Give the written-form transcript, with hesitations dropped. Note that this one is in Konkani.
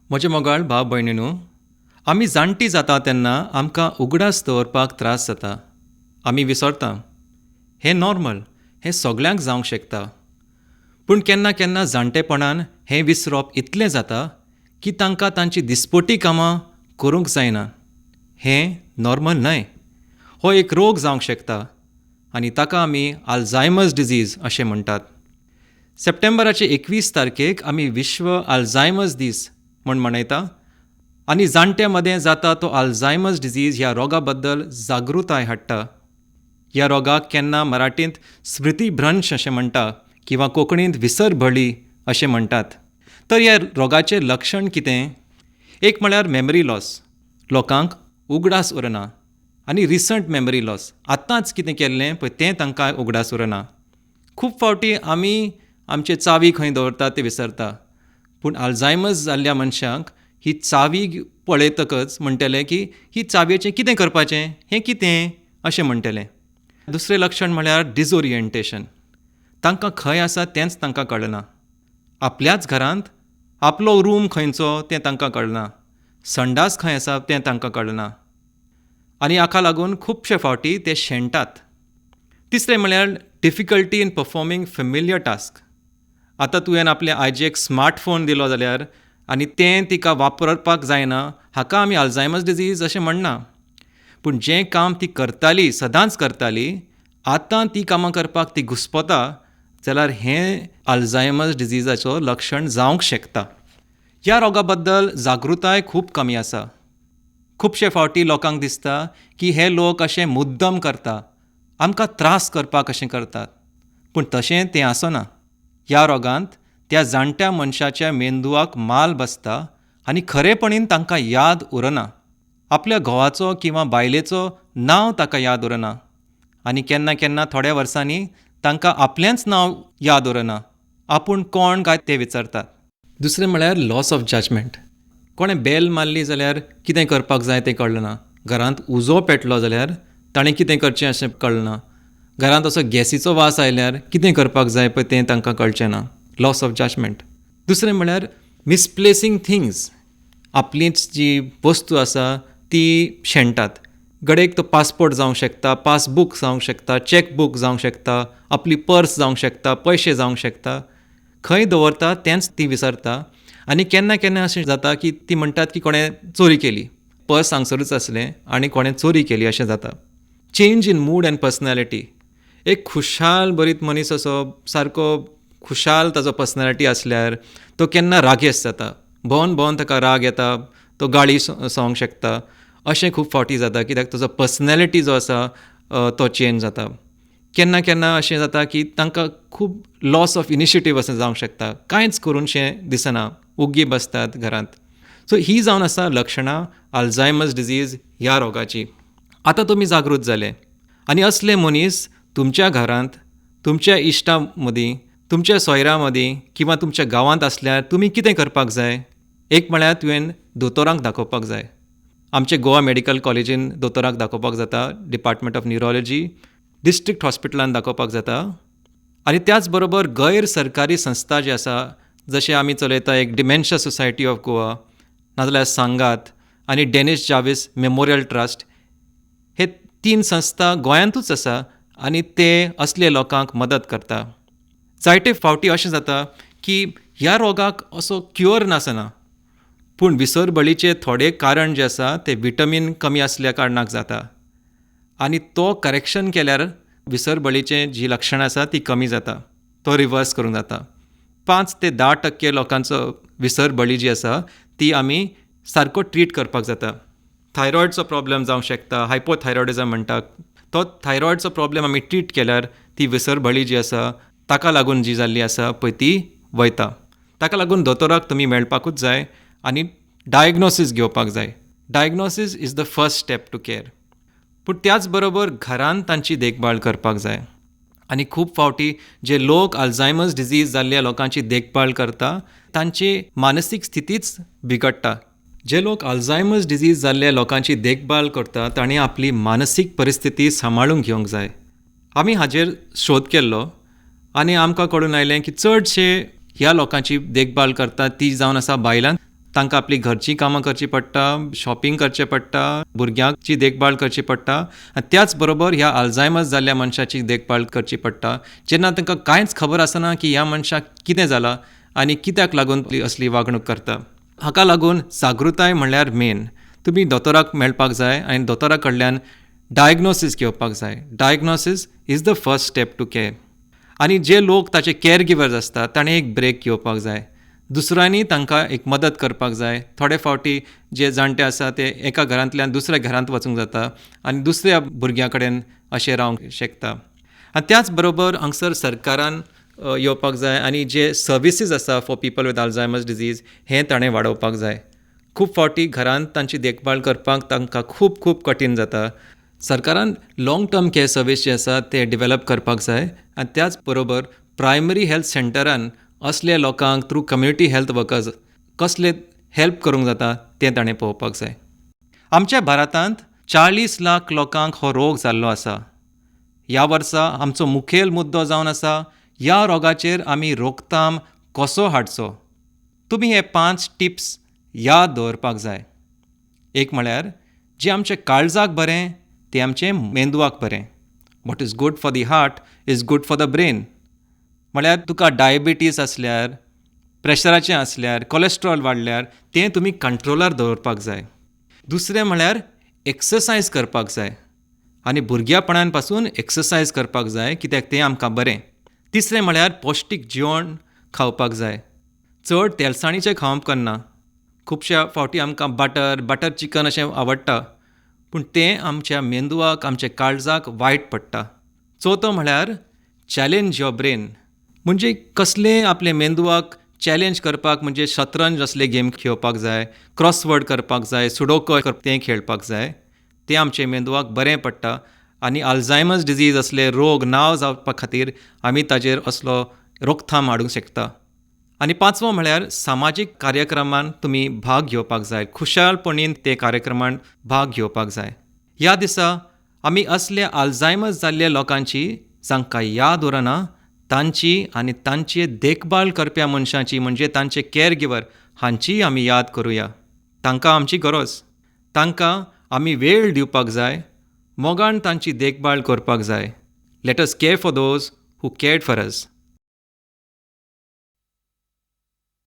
म्हजे मोगाळ भाव भयणीनू, आमी जाणटी जाता तेन्ना आमकां उगडास दवरपाक त्रास जाता. आमी विसरता. हें नॉर्मल, हें सगल्यांक जावंक शकता. पूण केन्ना केन्ना जाणटेपणान हें विसरप इतलें जाता की तांकां तांचीं दिसपटी कामां करूंक जायना. हें नॉर्मल न्हय. हो एक रोग जावंक शकता आनी ताका आमी आल्झायमर्स डिजीज अशें म्हणटात. सप्टेंबराचे 21 तारखेक आमी विश्व आल्झायमर्स दीस म्हूण मनयता आनी जाणट्यां मदें जाता तो आल्झायमर्स डिजीज ह्या रोगा बद्दल जागृताय हाडटा. ह्या रोगाक केन्ना मराठींत स्मृतीभ्रंश अशें म्हणटा किंवा कोंकणींत विसरभळी अशें म्हणटात. तर ह्या रोगाचें लक्षण कितें? एक म्हळ्यार मेमरी लॉस. लोकांक उगडास उरना आनी रिसंट मेमरी लॉस. आतांच कितें केल्लें पळय तें तांकां उगडास उरना. खूब फावटी आमी आमचे चावी खंय दवरतात तें विसरता. पूण आल्झायमर्स जाल्ल्या मनशांक ही चावी पळयतकच म्हणटले की ही चावयेचें कितें करपाचें, हें कितें अशें म्हणटले. दुसरें लक्षण म्हळ्यार डिजोरिएंटेशन. तांकां खंय आसा तेंच तांकां कळना. आपल्याच घरांत आपलो रूम खंयचो तें तांकां कळना. संडास खंय आसा तें तांकां कळना. आनी हाका लागून खुबशे फावटी ते शेणटात. तिसरें म्हळ्यार difficulty in performing familiar task. आतां तुवें आपल्या आयजेक स्मार्ट फोन दिलो जाल्यार आनी तें तिका वापरपाक जायना, हाका आमी आल्झायमर्स डिजीज अशें म्हणना. पूण जें काम ती करताली, सदांच करताली, आतां ती कामां करपाक ती घुस्पता जाल्यार हें आल्झायमर्स डिजीजाचो लक्षण जावंक शकता. ह्या रोगा बद्दल जागृताय खूब कमी आसा. खुबशे फावटी लोकांक दिसता की हे लोक अशें मुद्दम करता, आमकां त्रास करपाक अशें करतात. पूण तशें तें आसना. ह्या रोगांत त्या जाणट्या मनशाच्या मेंदवाक माल बसता आनी खरेपणीन तांकां याद उरना. आपल्या घोवाचो किंवा बायलेचो नांव ताका याद उरना. आनी केन्ना केन्ना थोड्या वर्सांनी तांकां आपलेंच नांव याद उरना. आपूण कोण काय तें विचारतात. दुसरें म्हळ्यार लॉस ऑफ जजमेंट. कोणें बेल मारली जाल्यार कितें करपाक जाय तें कळना. घरांत उजो पेटलो जाल्यार ताणें कितें करचें अशें कळना. घरांत असो गॅसीचो वास आयल्यार कितें करपाक जाय पळय तें तांकां कळचें ना. Loss of judgement. दुसरें म्हळ्यार मिसप्लेसिंग थिंग्स. आपलीच जी वस्तू आसा ती शेणटात. गडेक तो पासपोर्ट जावंक शकता, पासबूक जावंक शकता, चॅकबूक जावंक शकता, आपली पर्स जावंक शकता, पयशे जावंक शकता. खंय दवरता तेंच ती विसरता. आनी केन्ना केन्ना अशें जाता की ती म्हणटात की कोणें चोरी केली. पर्स हांगसरूच आसलें आनी कोणें चोरी केली अशें जाता. Change in mood and personality. एक खुशाल बरीत मनीस असो सारको खुशाल ताजो पर्सनॅलिटी आसल्यार तो केन्ना रागेस्त जाता. भोवन भोवन ताका राग येता, तो गाळी सवंक शकता. अशें खूब फावटी जाता कित्याक ताजो पर्सनॅलिटी जो आसा तो चेंज जाता. केन्ना केन्ना अशें जाता की तांकां खूब लॉस ऑफ इनिशिएटीव असं जावंक शकता. कांयच करूनशें दिसना, ओग्गी बसतात घरांत. सो ही जावन आसा लक्षणां आल्झायमर्स डिजीज ह्या रोगाची. आतां तुमी जागृत जाले आनी असले मनीस तुमच्या घरांत, तुमच्या इश्टां मदीं, तुमच्या सोयऱ्यां मदीं किंवा तुमच्या गांवांत आसल्यार तुमी कितें करपाक जाय? एक म्हळ्यार तुवें दोतोरांक दाखोवपाक जाय. आमचे गोवा मेडिकल कॉलेजीन दोतोराक दाखोवपाक जाता. डिपार्टमेंट ऑफ न्युरोलॉजी डिस्ट्रिक्ट हॉस्पिटलांत दाखोवपाक जाता. आनी त्याच बरोबर गैर सरकारी संस्था जी आसा, जशें आमी चलयता एक डिमेन्शिया सोसायटी ऑफ गोवा, नाजाल्यार सांगात आनी डेनिस जावीस मेमोरियल ट्रस्ट, हे 3 संस्था गोंयांतूच आसा आनी ते असले लोकांक मदत करता. जायते फावटी अशें जाता की ह्या रोगाक असो क्युअर नासना. पूण विसरभळीचें थोडें कारण जें आसा तें विटमीन कमी आसल्या कारणाक जाता. आनी तो करेक्शन केल्यार विसरभळीचें जी लक्षणां आसा ती कमी जाता. तो रिवर्स करूंक जाता. 5 ते 10% लोकांचो विसरभळी जी आसा ती आमी सारको ट्रीट करपाक जाता. थायरॉयडचो प्रॉब्लेम जावंक शकता, हायपोथायरॉयडिझम म्हणटात. तो थायरॉयडचो प्रॉब्लेम आमी ट्रीट केल्यार ती विसरभळी जी आसा ताका लागून जी जाल्ली आसा पळय ती वयता. ताका लागून दोतोराक तुमी मेळपाकूच जाय आनी डायग्नोसीस घेवपाक जाय. Diagnosis is the first step to care. पूण त्याच बरोबर घरांत तांची देखभाल करपाक जाय. आनी खूब फावटी जे लोक आल्झायमर्स डिजीज जाल्ल्या लोकांची देखभाल करता तांची मानसीक स्थितीच बिगडटा. जे लोक आल्झायमर्स डिजीज जाल्ल्या लोकांची देखभाल करता तांणी आपली मानसीक परिस्थिती सांबाळूंक घेवंक जाय. आमी हाजेर शोध केल्लो आनी आमकां कळून आयलें की चडशे ह्या लोकांची देखभाल करता ती जावन आसा बायलां. तांकां आपली घरचीं कामां करचीं पडटा, शॉपिंग करचें पडटा, भुरग्यांची देखभाल करची पडटा आनी त्याच बरोबर ह्या अल्झायमर्स जाल्ल्या मनशाची देखभाल करची पडटा जेन्ना तांकां कांयच खबर आसना की ह्या मनशाक कितें जालां आनी कित्याक लागून असली वागणूक करता. हाका लागून जागृताय म्हणल्यार मेन. तुमी दोतोराक मेळपाक जाय आनी दोतोरा कडल्यान डायग्नोसीस घेवपाक जाय. Diagnosis is the first step to care. आनी जे लोक ताचे केअर गिवर्स आसतात ताणें एक ब्रेक घेवपाक जाय. दुसऱ्यांनी तांकां एक मदत करपाक जाय. थोडे फावटी जे जाणटे आसा ते एका घरांतल्यान दुसऱ्या घरांत वचूंक जाता आनी दुसऱ्या भुरग्यां कडेन अशें रावंक शकता. आनी त्याच बरोबर हांगसर सरकारान येवपाक जाय आनी जे सर्विसीस आसा for people with Alzheimer's disease हें ताणें वाडोवपाक जाय. खूब फावटी घरांत तांची देखभाल करपाक तांकां खूब खूब कठीण जाता. सरकारान लाँग टर्म केअर सर्वीस जे आसा ते डेवलप करपाक जाय आनी त्याच बरोबर प्रायमरी हेल्थ सेंटरान असले लोकांक थ्रू कम्युनिटी हेल्थ वर्कर्स कसले हेल्प करूंक जाता तें ताणें पळोवपाक जाय. आमच्या भारतांत 40 लाख लोकांक हो रोग जाल्लो आसा. ह्या वर्सा आमचो मुखेल मुद्दो जावन आसा ह्या रोगाचेर आमी रोखताम कसो हाडचो. तुमी हे 5 टिप्स याद दवरपाक जाय. एक म्हळ्यार जें आमचें काळजाक बरें तें आमचें मेंदवाक बरें. What is good for the heart is good for the brain. म्हळ्यार तुका डायबिटीज आसल्यार, प्रेशराचें आसल्यार, कोलेस्ट्रॉल वाडल्यार तें तुमी कंट्रोलार दवरपाक जाय. दुसरें म्हळ्यार एक्सरसायज करपाक जाय आनी भुरग्यापणान पासून एक्सरसायज करपाक जाय कित्याक तें आमकां बरें. तिसरें म्हळ्यार पौश्टीक जेवण खावपाक जाय. चड तेलसाणीचें खावप करना. खुबश्या फावटी आमकां बटर चिकन अशें आवडटा पूण तें आमच्या मेंदवाक आमच्या काळजाक वायट पडटा. चवथो म्हळ्यार चॅलेंज युअर ब्रेन. म्हणजे कसलें आपले मेंदवाक चॅलेंज करपाक म्हणजे शतरंज असले गेम खेळपाक जाय, क्रॉसवर्ड करपाक जाय, सुडोको तें खेळपाक जाय. तें आमचे मेंदवाक बरें पडटा आनी अल्झायमर्स डिजीज असले रोग नांव जावपा खातीर आमी ताजेर असलो रोखथाम हाडूंक शकता. आनी पांचवो म्हळ्यार सामाजीक कार्यक्रमांत तुमी भाग घेवपाक जाय. खुशालपणीन ते कार्यक्रमांत भाग घेवपाक जाय. ह्या दिसा आमी असले अल्झायमर्स जाल्ल्या लोकांची जांकां याद उरना तांची आनी तांचे देखभाल करप्या मनशांची म्हणजे तांचे केअर गिवर हांचीय आमी याद करुया. तांकां आमची गरज. तांकां आमी वेळ दिवपाक जाय. मोगान तांची देखभाल करपाक जाय. Let us care for those who cared for us.